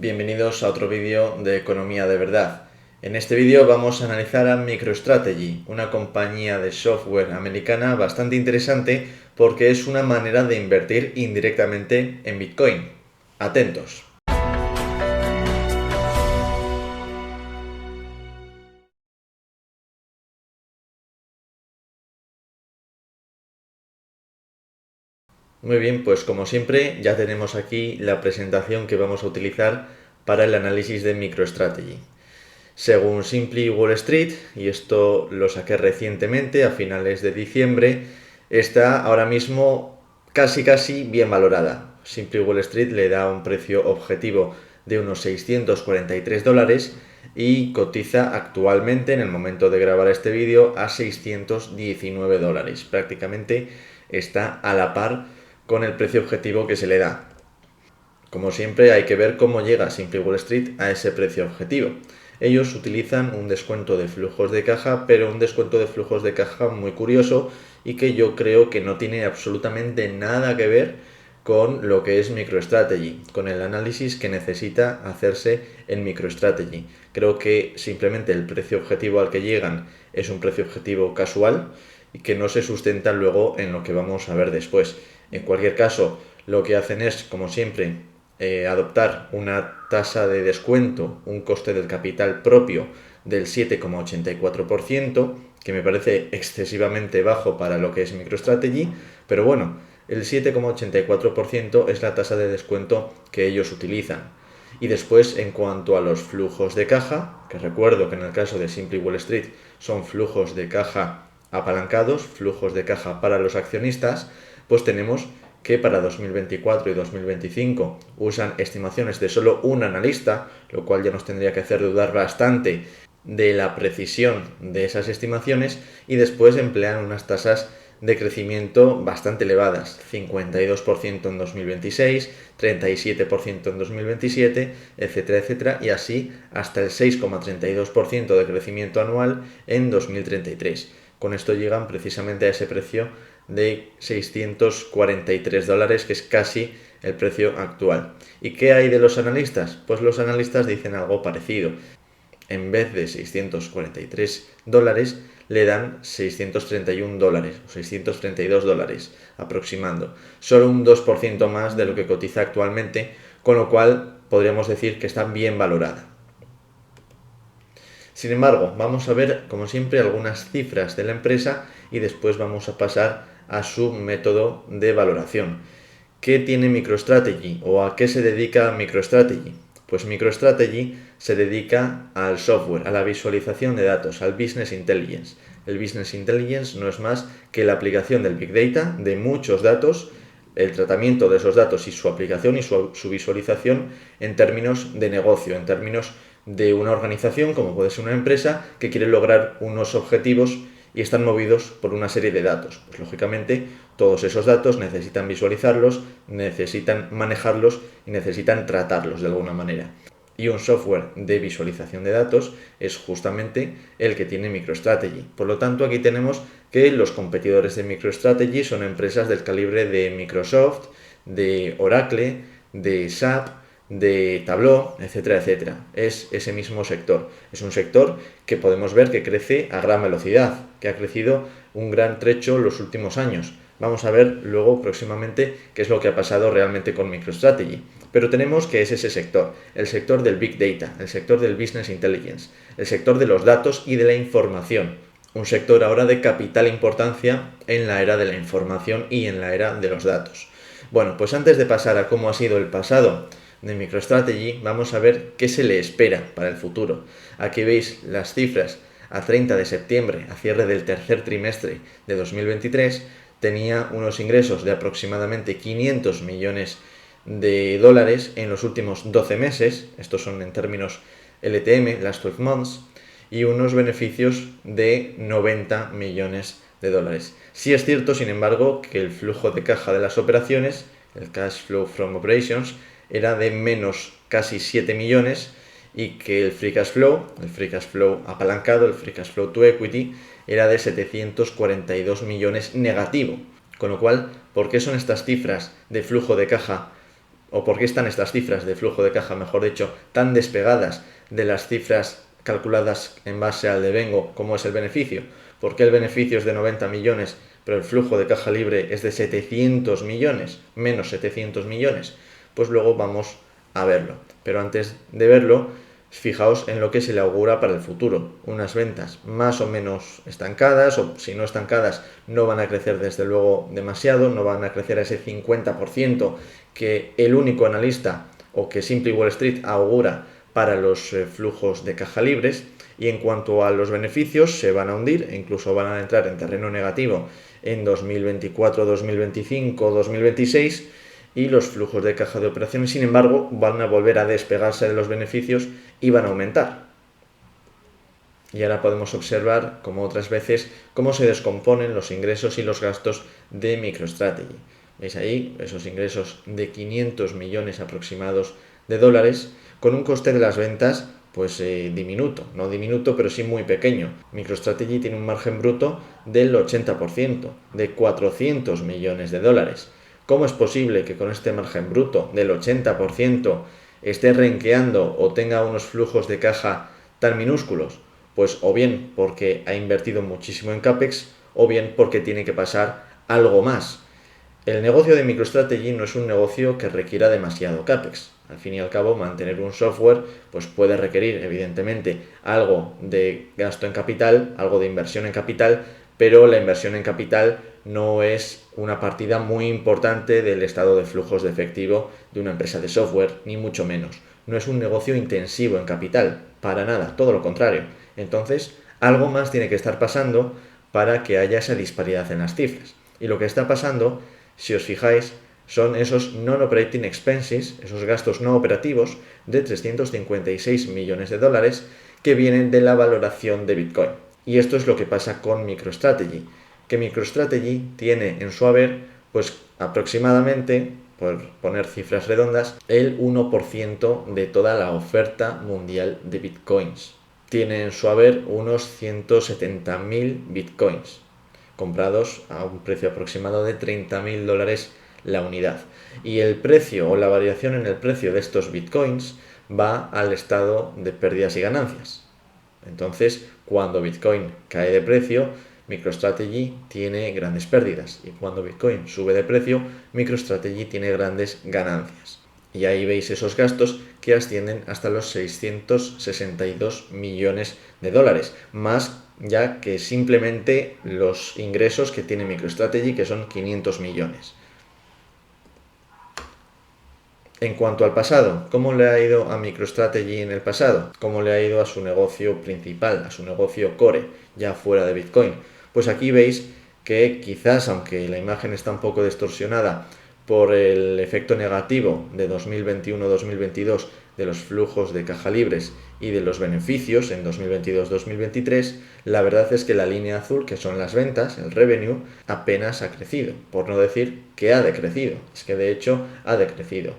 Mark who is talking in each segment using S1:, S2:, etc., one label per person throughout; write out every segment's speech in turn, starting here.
S1: Bienvenidos a otro vídeo de Economía de Verdad. En este vídeo vamos a analizar a MicroStrategy, una compañía de software americana bastante interesante porque es una manera de invertir indirectamente en Bitcoin. Atentos. Muy bien, pues como siempre ya tenemos aquí la presentación que vamos a utilizar para el análisis de MicroStrategy. Según Simply Wall Street, y esto lo saqué recientemente a finales de diciembre, está ahora mismo casi bien valorada. Simply Wall Street le da un precio objetivo de unos $643 y cotiza actualmente, en el momento de grabar este vídeo, a $619. Prácticamente está a la par con el precio objetivo que se le da. Como siempre, hay que ver cómo llega Simply Wall Street a ese precio objetivo. Ellos utilizan un descuento de flujos de caja, pero un descuento de flujos de caja muy curioso y que yo creo que no tiene absolutamente nada que ver con lo que es MicroStrategy, con el análisis que necesita hacerse en MicroStrategy. Creo que simplemente el precio objetivo al que llegan es un precio objetivo casual y que no se sustenta luego en lo que vamos a ver después. En cualquier caso, lo que hacen es, como siempre, adoptar una tasa de descuento, un coste del capital propio del 7,84%, que me parece excesivamente bajo para lo que es MicroStrategy, pero bueno, el 7,84% es la tasa de descuento que ellos utilizan. Y después, en cuanto a los flujos de caja, que recuerdo que en el caso de Simply Wall Street son flujos de caja apalancados, flujos de caja para los accionistas, pues tenemos que para 2024 y 2025 usan estimaciones de solo un analista, lo cual ya nos tendría que hacer dudar bastante de la precisión de esas estimaciones, y después emplean unas tasas de crecimiento bastante elevadas, 52% en 2026, 37% en 2027, etcétera, etcétera, y así hasta el 6,32% de crecimiento anual en 2033. Con esto llegan precisamente a ese precio de $643, que es casi el precio actual. ¿Y qué hay de los analistas? Pues los analistas dicen algo parecido. En vez de $643, le dan $631 o $632 aproximando. Solo un 2% más de lo que cotiza actualmente, con lo cual podríamos decir que está bien valorada. Sin embargo, vamos a ver, como siempre, algunas cifras de la empresa y después vamos a pasar a su método de valoración. ¿Qué tiene MicroStrategy o a qué se dedica MicroStrategy? Pues MicroStrategy se dedica al software, a la visualización de datos, al Business Intelligence. El Business Intelligence no es más que la aplicación del Big Data, de muchos datos, el tratamiento de esos datos y su aplicación y su visualización en términos de negocio, en términos de una organización, como puede ser una empresa, que quiere lograr unos objetivos y están movidos por una serie de datos. Pues lógicamente todos esos datos necesitan visualizarlos, necesitan manejarlos y necesitan tratarlos de alguna manera. Y un software de visualización de datos es justamente el que tiene MicroStrategy. Por lo tanto, aquí tenemos que los competidores de MicroStrategy son empresas del calibre de Microsoft, de Oracle, de SAP, de Tableau, etcétera, etcétera. Es ese mismo sector. Es un sector que podemos ver que crece a gran velocidad, que ha crecido un gran trecho en los últimos años. Vamos a ver luego próximamente qué es lo que ha pasado realmente con MicroStrategy. Pero tenemos que es ese sector, el sector del Big Data, el sector del Business Intelligence, el sector de los datos y de la información. Un sector ahora de capital importancia en la era de la información y en la era de los datos. Bueno, pues antes de pasar a cómo ha sido el pasado de MicroStrategy, vamos a ver qué se le espera para el futuro. Aquí veis las cifras a 30 de septiembre, a cierre del tercer trimestre de 2023, tenía unos ingresos de aproximadamente 500 millones de dólares en los últimos 12 meses, estos son en términos LTM, last 12 months, y unos beneficios de 90 millones de dólares. Sí es cierto, sin embargo, que el flujo de caja de las operaciones, el cash flow from operations, era de menos casi 7 millones y que el free cash flow apalancado, el free cash flow to equity, era de 742 millones negativo. Con lo cual, ¿por qué son estas cifras de flujo de caja o por qué están estas cifras de flujo de caja, mejor dicho, tan despegadas de las cifras calculadas en base al devengo, como es el beneficio. ¿Por qué el beneficio es de 90 millones, pero el flujo de caja libre es de 700 millones, menos 700 millones? Pues luego vamos a verlo. Pero antes de verlo, fijaos en lo que se le augura para el futuro. Unas ventas más o menos estancadas, o si no estancadas, no van a crecer desde luego demasiado, no van a crecer a ese 50% que el único analista o que Simply Wall Street augura para los flujos de caja libres. Y en cuanto a los beneficios, se van a hundir e incluso van a entrar en terreno negativo en 2024, 2025, 2026, y los flujos de caja de operaciones, sin embargo, van a volver a despegarse de los beneficios y van a aumentar. Y ahora podemos observar, como otras veces, cómo se descomponen los ingresos y los gastos de MicroStrategy. ¿Veis ahí? Esos ingresos de 500 millones aproximados de dólares, con un coste de las ventas pues diminuto, no diminuto, pero sí muy pequeño. MicroStrategy tiene un margen bruto del 80%, de 400 millones de dólares. ¿Cómo es posible que con este margen bruto del 80% esté renqueando o tenga unos flujos de caja tan minúsculos? Pues o bien porque ha invertido muchísimo en CAPEX, o bien porque tiene que pasar algo más. El negocio de MicroStrategy no es un negocio que requiera demasiado CAPEX. Al fin y al cabo, mantener un software pues puede requerir, evidentemente, algo de gasto en capital, algo de inversión en capital, pero la inversión en capital no es una partida muy importante del estado de flujos de efectivo de una empresa de software, ni mucho menos. No es un negocio intensivo en capital, para nada, todo lo contrario. Entonces, algo más tiene que estar pasando para que haya esa disparidad en las cifras. Y lo que está pasando, si os fijáis, son esos non-operating expenses, esos gastos no operativos de 356 millones de dólares que vienen de la valoración de Bitcoin. Y esto es lo que pasa con MicroStrategy, que MicroStrategy tiene en su haber, pues aproximadamente, por poner cifras redondas, el 1% de toda la oferta mundial de Bitcoins. Tiene en su haber unos 170.000 Bitcoins, comprados a un precio aproximado de $30.000 la unidad. Y el precio o la variación en el precio de estos bitcoins va al estado de pérdidas y ganancias. Entonces, cuando Bitcoin cae de precio, MicroStrategy tiene grandes pérdidas. Y cuando Bitcoin sube de precio, MicroStrategy tiene grandes ganancias. Y ahí veis esos gastos que ascienden hasta los 662 millones de dólares, más ya que simplemente los ingresos que tiene MicroStrategy, que son 500 millones. En cuanto al pasado, ¿cómo le ha ido a MicroStrategy en el pasado? ¿Cómo le ha ido a su negocio principal, a su negocio core, ya fuera de Bitcoin? Pues aquí veis que quizás, aunque la imagen está un poco distorsionada por el efecto negativo de 2021-2022 de los flujos de caja libres y de los beneficios en 2022-2023, la verdad es que la línea azul, que son las ventas, el revenue, apenas ha crecido, por no decir que ha decrecido. Es que de hecho ha decrecido.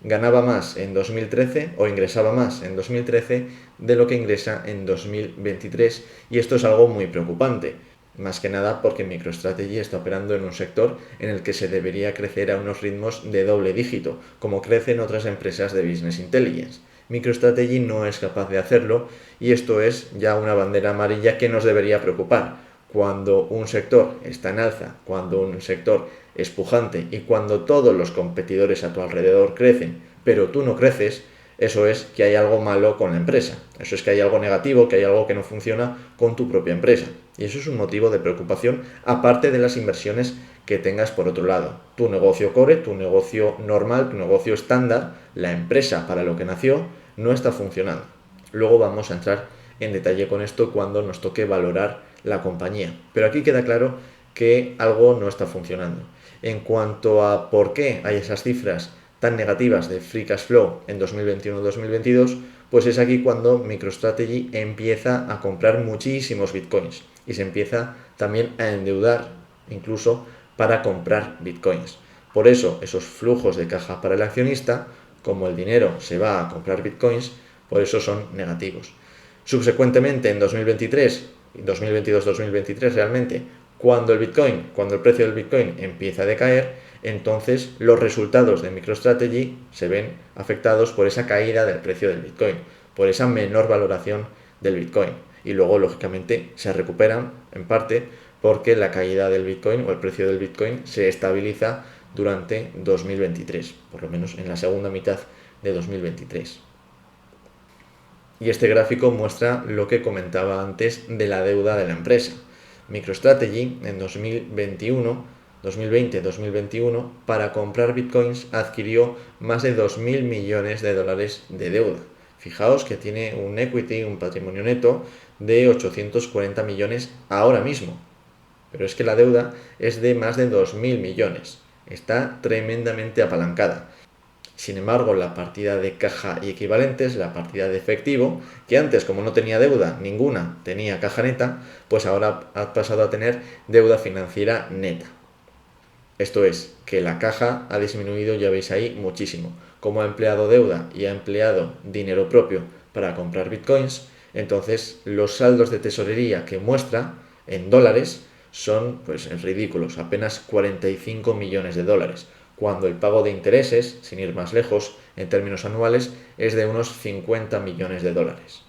S1: Ganaba más en 2013 o ingresaba más en 2013 de lo que ingresa en 2023, y esto es algo muy preocupante, más que nada porque MicroStrategy está operando en un sector en el que se debería crecer a unos ritmos de doble dígito, como crecen otras empresas de Business Intelligence. MicroStrategy no es capaz de hacerlo, y esto es ya una bandera amarilla que nos debería preocupar. Cuando un sector está en alza, cuando un sector es pujante y cuando todos los competidores a tu alrededor crecen, pero tú no creces, eso es que hay algo malo con la empresa. Eso es que hay algo negativo, que hay algo que no funciona con tu propia empresa. Y eso es un motivo de preocupación, aparte de las inversiones que tengas por otro lado. Tu negocio core, tu negocio normal, tu negocio estándar, la empresa para lo que nació, no está funcionando. Luego vamos a entrar en detalle con esto cuando nos toque valorar la compañía. Pero aquí queda claro que algo no está funcionando. En cuanto a por qué hay esas cifras tan negativas de free cash flow en 2021-2022, pues es aquí cuando MicroStrategy empieza a comprar muchísimos bitcoins y se empieza también a endeudar incluso para comprar bitcoins. Por eso esos flujos de caja para el accionista, como el dinero se va a comprar bitcoins, por eso son negativos. Subsecuentemente, en 2023, 2022-2023 realmente, cuando el precio del Bitcoin empieza a decaer, entonces los resultados de MicroStrategy se ven afectados por esa caída del precio del Bitcoin, por esa menor valoración del Bitcoin. Y luego, lógicamente, se recuperan en parte porque la caída del Bitcoin o el precio del Bitcoin se estabiliza durante 2023, por lo menos en la segunda mitad de 2023. Y este gráfico muestra lo que comentaba antes de la deuda de la empresa. MicroStrategy en 2020-2021, para comprar bitcoins adquirió más de 2.000 millones de dólares de deuda. Fijaos que tiene un equity, un patrimonio neto de 840 millones ahora mismo. Pero es que la deuda es de más de 2.000 millones. Está tremendamente apalancada. Sin embargo, la partida de caja y equivalentes, la partida de efectivo, que antes, como no tenía deuda ninguna, tenía caja neta, pues ahora ha pasado a tener deuda financiera neta. Esto es, que la caja ha disminuido, ya veis ahí, muchísimo. Como ha empleado deuda y ha empleado dinero propio para comprar bitcoins, entonces los saldos de tesorería que muestra en dólares son pues ridículos, apenas 45 millones de dólares, cuando el pago de intereses, sin ir más lejos, en términos anuales, es de unos 50 millones de dólares.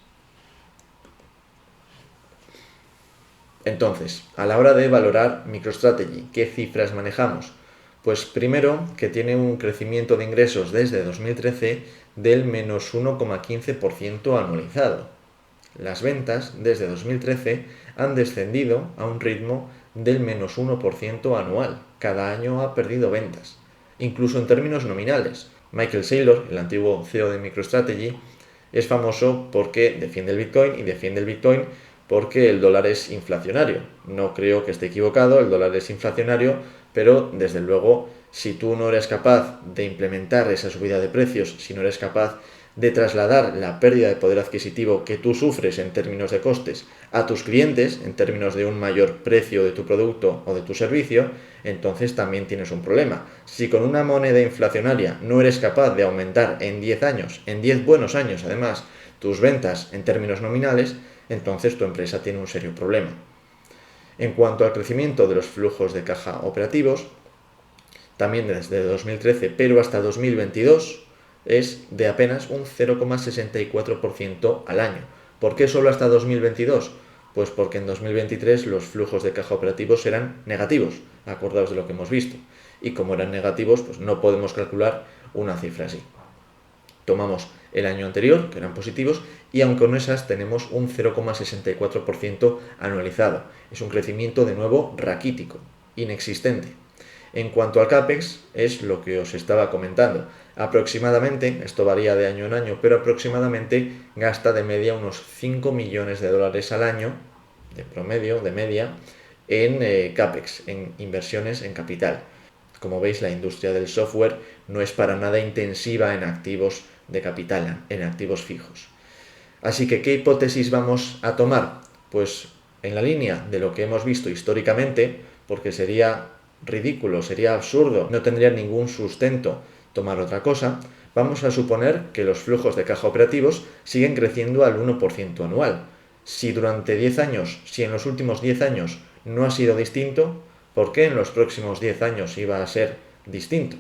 S1: Entonces, a la hora de valorar MicroStrategy, ¿qué cifras manejamos? Pues primero, que tiene un crecimiento de ingresos desde 2013 del menos 1,15% anualizado. Las ventas desde 2013 han descendido a un ritmo del menos 1% anual. Cada año ha perdido ventas, incluso en términos nominales. Michael Saylor, el antiguo CEO de MicroStrategy, es famoso porque defiende el Bitcoin y defiende el Bitcoin porque el dólar es inflacionario. No creo que esté equivocado, el dólar es inflacionario, pero desde luego si tú no eres capaz de implementar esa subida de precios, si no eres capaz de trasladar la pérdida de poder adquisitivo que tú sufres en términos de costes a tus clientes, en términos de un mayor precio de tu producto o de tu servicio, entonces también tienes un problema. Si con una moneda inflacionaria no eres capaz de aumentar en 10 años, en 10 buenos años además, tus ventas en términos nominales, entonces tu empresa tiene un serio problema. En cuanto al crecimiento de los flujos de caja operativos, también desde 2013 pero hasta 2022, es de apenas un 0,64% al año. ¿Por qué solo hasta 2022? Pues porque en 2023 los flujos de caja operativos eran negativos, acordaos de lo que hemos visto. Y como eran negativos, pues no podemos calcular una cifra así. Tomamos el año anterior, que eran positivos, y aun con esas tenemos un 0,64% anualizado. Es un crecimiento de nuevo raquítico, inexistente. En cuanto al CAPEX, es lo que os estaba comentando. Aproximadamente, esto varía de año en año, pero aproximadamente gasta de media unos 5 millones de dólares al año, de promedio, de media, en CAPEX, en inversiones en capital. Como veis, la industria del software no es para nada intensiva en activos de capital, en activos fijos. Así que, ¿qué hipótesis vamos a tomar? Pues en la línea de lo que hemos visto históricamente, porque sería ridículo, sería absurdo, no tendría ningún sustento tomar otra cosa, vamos a suponer que los flujos de caja operativos siguen creciendo al 1% anual. Si durante 10 años, si en los últimos 10 años no ha sido distinto, ¿por qué en los próximos 10 años iba a ser distinto?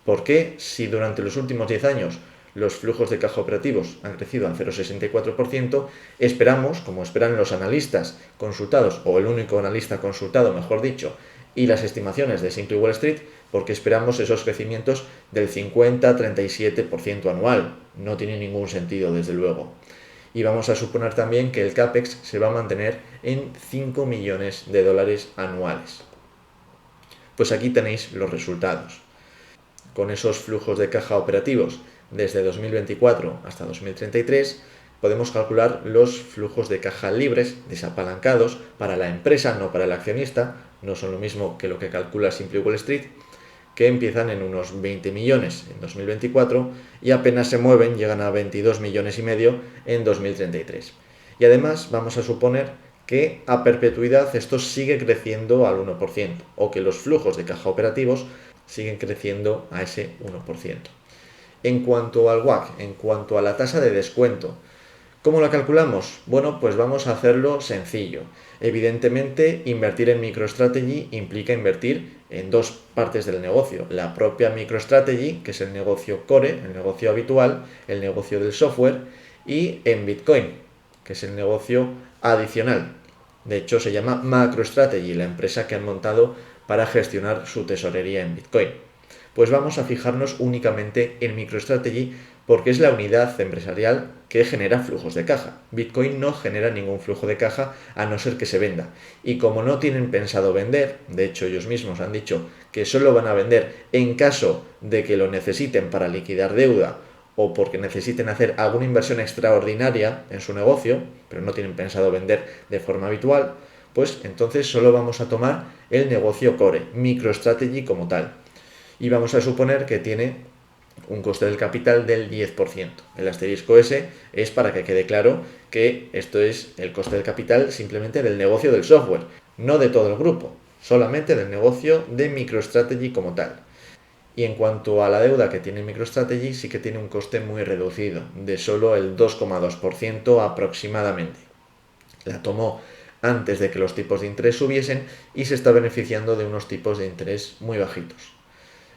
S1: ¿Por qué si durante los últimos 10 años los flujos de caja operativos han crecido al 0,64%, esperamos, como esperan los analistas consultados, o el único analista consultado, mejor dicho, y las estimaciones de Simple Wall Street, porque esperamos esos crecimientos del 50-37% anual? No tiene ningún sentido, desde luego. Y vamos a suponer también que el CAPEX se va a mantener en 5 millones de dólares anuales. Pues aquí tenéis los resultados. Con esos flujos de caja operativos desde 2024 hasta 2033, podemos calcular los flujos de caja libres, desapalancados, para la empresa, no para el accionista, no son lo mismo que lo que calcula Simple Wall Street, que empiezan en unos 20 millones en 2024 y apenas se mueven, llegan a 22 millones y medio en 2033. Y además vamos a suponer que a perpetuidad esto sigue creciendo al 1%, o que los flujos de caja operativos siguen creciendo a ese 1%. En cuanto al WACC, en cuanto a la tasa de descuento, ¿Cómo la calculamos? Bueno, pues vamos a hacerlo sencillo. Evidentemente, invertir en MicroStrategy implica invertir en dos partes del negocio. La propia MicroStrategy, que es el negocio core, el negocio habitual, el negocio del software, y en Bitcoin, que es el negocio adicional. De hecho, se llama MacroStrategy, la empresa que han montado para gestionar su tesorería en Bitcoin. Pues vamos a fijarnos únicamente en MicroStrategy porque es la unidad empresarial que genera flujos de caja. Bitcoin no genera ningún flujo de caja a no ser que se venda. Y como no tienen pensado vender, de hecho ellos mismos han dicho que solo van a vender en caso de que lo necesiten para liquidar deuda o porque necesiten hacer alguna inversión extraordinaria en su negocio, pero no tienen pensado vender de forma habitual, pues entonces solo vamos a tomar el negocio core, MicroStrategy como tal. Y vamos a suponer que tiene un coste del capital del 10%. El asterisco ese es para que quede claro que esto es el coste del capital simplemente del negocio del software, no de todo el grupo, solamente del negocio de MicroStrategy como tal. Y en cuanto a la deuda que tiene MicroStrategy, sí que tiene un coste muy reducido, de solo el 2,2% aproximadamente. La tomó antes de que los tipos de interés subiesen y se está beneficiando de unos tipos de interés muy bajitos.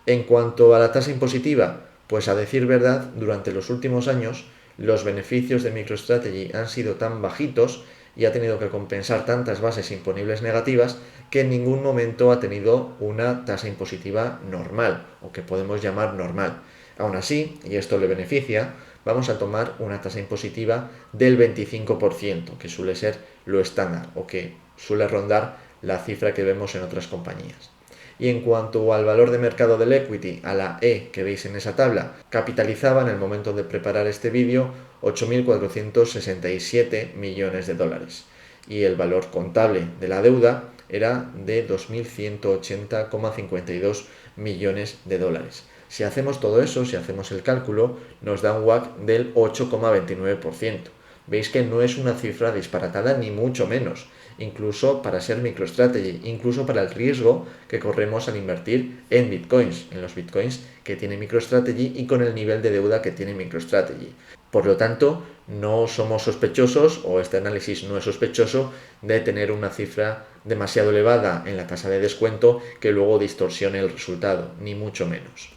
S1: En cuanto a la tasa impositiva, pues a decir verdad, durante los últimos años los beneficios de MicroStrategy han sido tan bajitos y ha tenido que compensar tantas bases imponibles negativas que en ningún momento ha tenido una tasa impositiva normal, o que podemos llamar normal. Aún así, y esto le beneficia, vamos a tomar una tasa impositiva del 25%, que suele ser lo estándar, o que suele rondar la cifra que vemos en otras compañías. Y en cuanto al valor de mercado del equity, a la E que veis en esa tabla, capitalizaba en el momento de preparar este vídeo 8.467 millones de dólares. Y el valor contable de la deuda era de 2.180,52 millones de dólares. Si hacemos todo eso, si hacemos el cálculo, nos da un WACC del 8,29%. Veis que no es una cifra disparatada ni mucho menos, incluso para ser MicroStrategy, incluso para el riesgo que corremos al invertir en bitcoins, en los bitcoins que tiene MicroStrategy y con el nivel de deuda que tiene MicroStrategy. Por lo tanto, no somos sospechosos, o este análisis no es sospechoso, de tener una cifra demasiado elevada en la tasa de descuento que luego distorsione el resultado, ni mucho menos.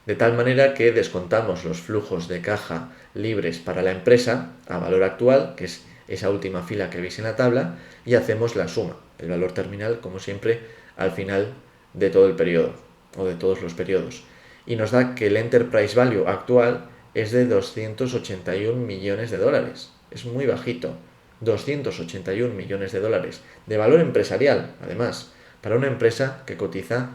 S1: De tal manera que descontamos los flujos de caja libres para la empresa a valor actual, que es esa última fila que veis en la tabla, y hacemos la suma, el valor terminal, como siempre, al final de todo el periodo, o de todos los periodos. Y nos da que el Enterprise Value actual es de 281 millones de dólares. Es muy bajito. 281 millones de dólares. De valor empresarial, además, para una empresa que cotiza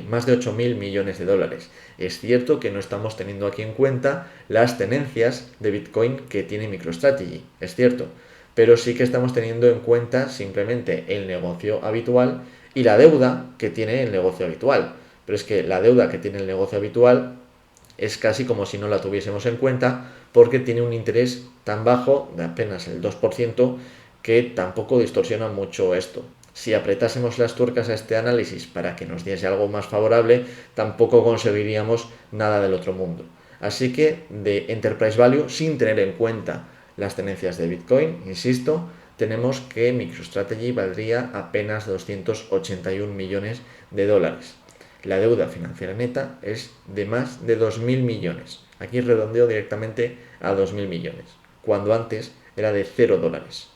S1: más de 8.000 millones de dólares. Es cierto que no estamos teniendo aquí en cuenta las tenencias de Bitcoin que tiene MicroStrategy, es cierto, pero sí que estamos teniendo en cuenta simplemente el negocio habitual y la deuda que tiene el negocio habitual. Pero es que la deuda que tiene el negocio habitual es casi como si no la tuviésemos en cuenta porque tiene un interés tan bajo, de apenas el 2%, que tampoco distorsiona mucho esto. Si apretásemos las tuercas a este análisis para que nos diese algo más favorable, tampoco conseguiríamos nada del otro mundo. Así que de Enterprise Value, sin tener en cuenta las tenencias de Bitcoin, insisto, tenemos que MicroStrategy valdría apenas 281 millones de dólares. La deuda financiera neta es de más de 2.000 millones. Aquí redondeo directamente a 2.000 millones, cuando antes era de 0 dólares.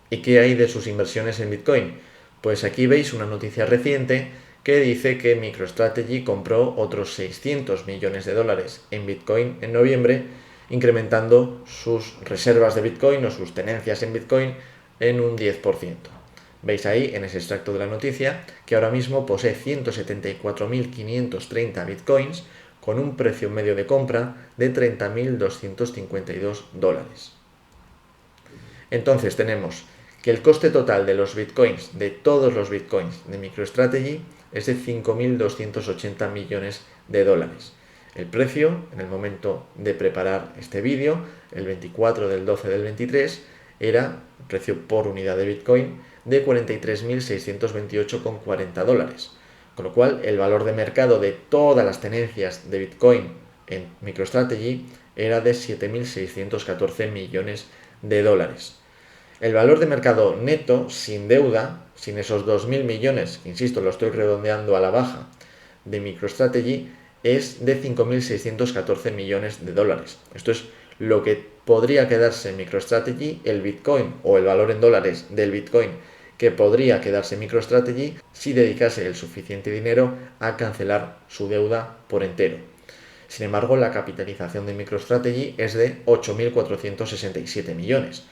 S1: ¿Y qué hay de sus inversiones en Bitcoin? Pues aquí veis una noticia reciente que dice que MicroStrategy compró otros 600 millones de dólares en Bitcoin en noviembre, incrementando sus reservas de Bitcoin o sus tenencias en Bitcoin en un 10%. Veis ahí en ese extracto de la noticia que ahora mismo posee 174.530 Bitcoins con un precio medio de compra de 30.252 dólares. Entonces tenemos que el coste total de los bitcoins, de todos los bitcoins de MicroStrategy, es de 5.280 millones de dólares. El precio, en el momento de preparar este vídeo, el 24 del 12 del 23, era el precio por unidad de bitcoin de 43.628,40 dólares. Con lo cual, el valor de mercado de todas las tenencias de bitcoin en MicroStrategy era de 7.614 millones de dólares. El valor de mercado neto, sin deuda, sin esos 2.000 millones, que insisto, lo estoy redondeando a la baja, de MicroStrategy, es de 5.614 millones de dólares. Esto es lo que podría quedarse en MicroStrategy, el Bitcoin o el valor en dólares del Bitcoin que podría quedarse en MicroStrategy si dedicase el suficiente dinero a cancelar su deuda por entero. Sin embargo, la capitalización de MicroStrategy es de 8.467 millones.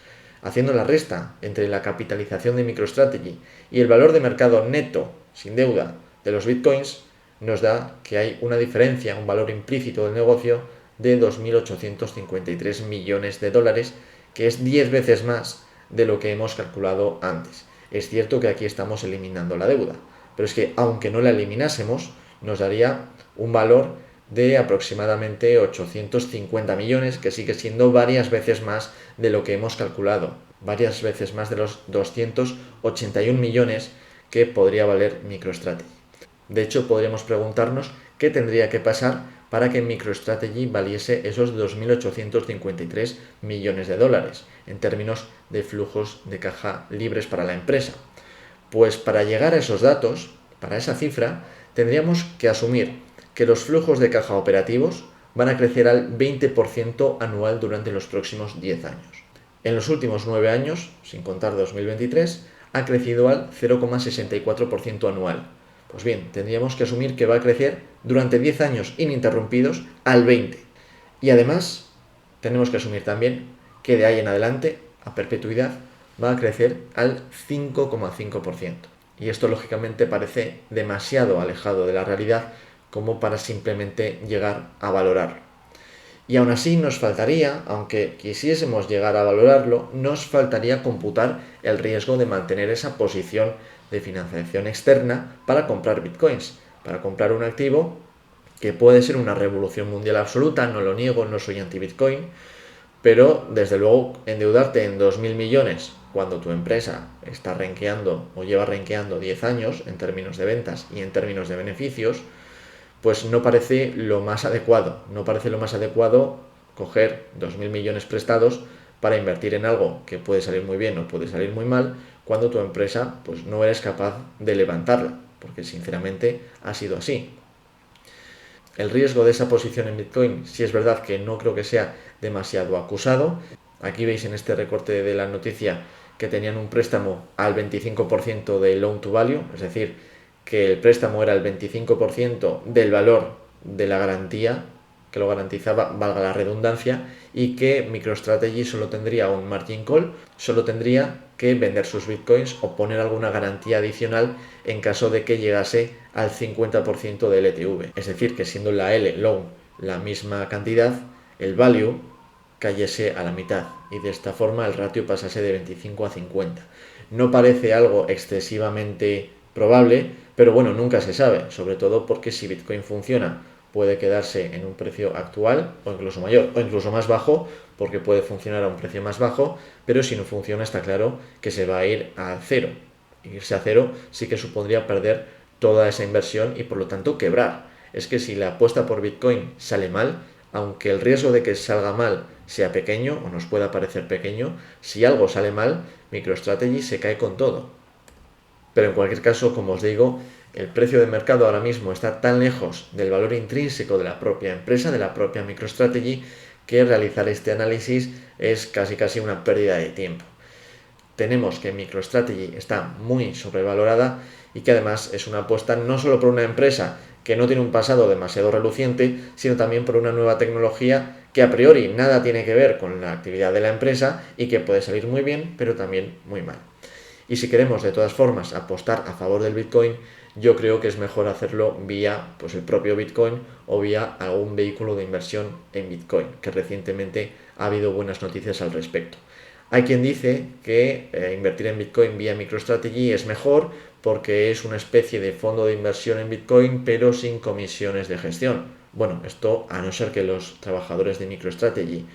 S1: Haciendo la resta entre la capitalización de MicroStrategy y el valor de mercado neto, sin deuda, de los Bitcoins, nos da que hay una diferencia, un valor implícito del negocio de 2.853 millones de dólares, que es 10 veces más de lo que hemos calculado antes. Es cierto que aquí estamos eliminando la deuda, pero es que aunque no la eliminásemos, nos daría un valor de aproximadamente 850 millones, que sigue siendo varias veces más de lo que hemos calculado, varias veces más de los 281 millones que podría valer MicroStrategy. De hecho, podríamos preguntarnos qué tendría que pasar para que MicroStrategy valiese esos 2.853 millones de dólares en términos de flujos de caja libres para la empresa. Pues para llegar a esos datos, para esa cifra, tendríamos que asumir que los flujos de caja operativos van a crecer al 20% anual durante los próximos 10 años. En los últimos 9 años, sin contar 2023, ha crecido al 0,64% anual. Pues bien, tendríamos que asumir que va a crecer durante 10 años ininterrumpidos al 20%. Y además, tenemos que asumir también que de ahí en adelante, a perpetuidad, va a crecer al 5,5%. Y esto lógicamente parece demasiado alejado de la realidad como para simplemente llegar a valorarlo. Y aún así nos faltaría, aunque quisiésemos llegar a valorarlo, nos faltaría computar el riesgo de mantener esa posición de financiación externa para comprar bitcoins, para comprar un activo que puede ser una revolución mundial absoluta, no lo niego, no soy anti-bitcoin, pero desde luego endeudarte en 2.000 millones cuando tu empresa está renqueando o lleva renqueando 10 años en términos de ventas y en términos de beneficios, pues no parece lo más adecuado. No parece lo más adecuado coger 2.000 millones prestados para invertir en algo que puede salir muy bien o puede salir muy mal cuando tu empresa pues no eres capaz de levantarla, porque sinceramente ha sido así. El riesgo de esa posición en Bitcoin, sí es verdad que no creo que sea demasiado acusado. Aquí veis en este recorte de la noticia que tenían un préstamo al 25% de loan to value, es decir, que el préstamo era el 25% del valor de la garantía, que lo garantizaba, valga la redundancia, y que MicroStrategy solo tendría un margin call, solo tendría que vender sus bitcoins o poner alguna garantía adicional en caso de que llegase al 50% del LTV. Es decir, que siendo la L, loan, la misma cantidad, el value cayese a la mitad y de esta forma el ratio pasase de 25 a 50. No parece algo excesivamente probable, pero bueno, nunca se sabe, sobre todo porque si Bitcoin funciona puede quedarse en un precio actual o incluso mayor o incluso más bajo, porque puede funcionar a un precio más bajo, pero si no funciona está claro que se va a ir a cero. Irse a cero sí que supondría perder toda esa inversión y por lo tanto quebrar. Es que si la apuesta por Bitcoin sale mal, aunque el riesgo de que salga mal sea pequeño o nos pueda parecer pequeño, si algo sale mal, MicroStrategy se cae con todo. Pero en cualquier caso, como os digo, el precio de mercado ahora mismo está tan lejos del valor intrínseco de la propia empresa, de la propia MicroStrategy, que realizar este análisis es casi una pérdida de tiempo. Tenemos que MicroStrategy está muy sobrevalorada y que además es una apuesta no solo por una empresa que no tiene un pasado demasiado reluciente, sino también por una nueva tecnología que a priori nada tiene que ver con la actividad de la empresa y que puede salir muy bien, pero también muy mal. Y si queremos de todas formas apostar a favor del Bitcoin, yo creo que es mejor hacerlo vía pues, el propio Bitcoin o vía algún vehículo de inversión en Bitcoin, que recientemente ha habido buenas noticias al respecto. Hay quien dice que invertir en Bitcoin vía MicroStrategy es mejor porque es una especie de fondo de inversión en Bitcoin pero sin comisiones de gestión. Bueno, esto a no ser que los trabajadores de MicroStrategy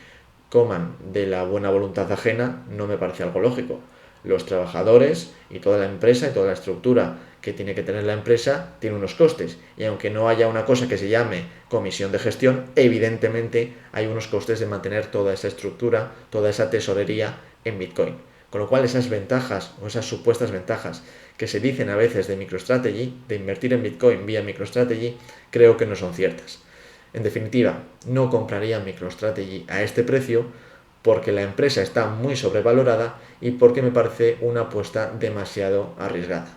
S1: coman de la buena voluntad ajena, no me parece algo lógico. Los trabajadores y toda la empresa y toda la estructura que tiene que tener la empresa tiene unos costes, y aunque no haya una cosa que se llame comisión de gestión, evidentemente hay unos costes de mantener toda esa estructura, toda esa tesorería en Bitcoin. Con lo cual esas ventajas o esas supuestas ventajas que se dicen a veces de MicroStrategy, de invertir en Bitcoin vía MicroStrategy, creo que no son ciertas. En definitiva, no compraría MicroStrategy a este precio porque la empresa está muy sobrevalorada y porque me parece una apuesta demasiado arriesgada.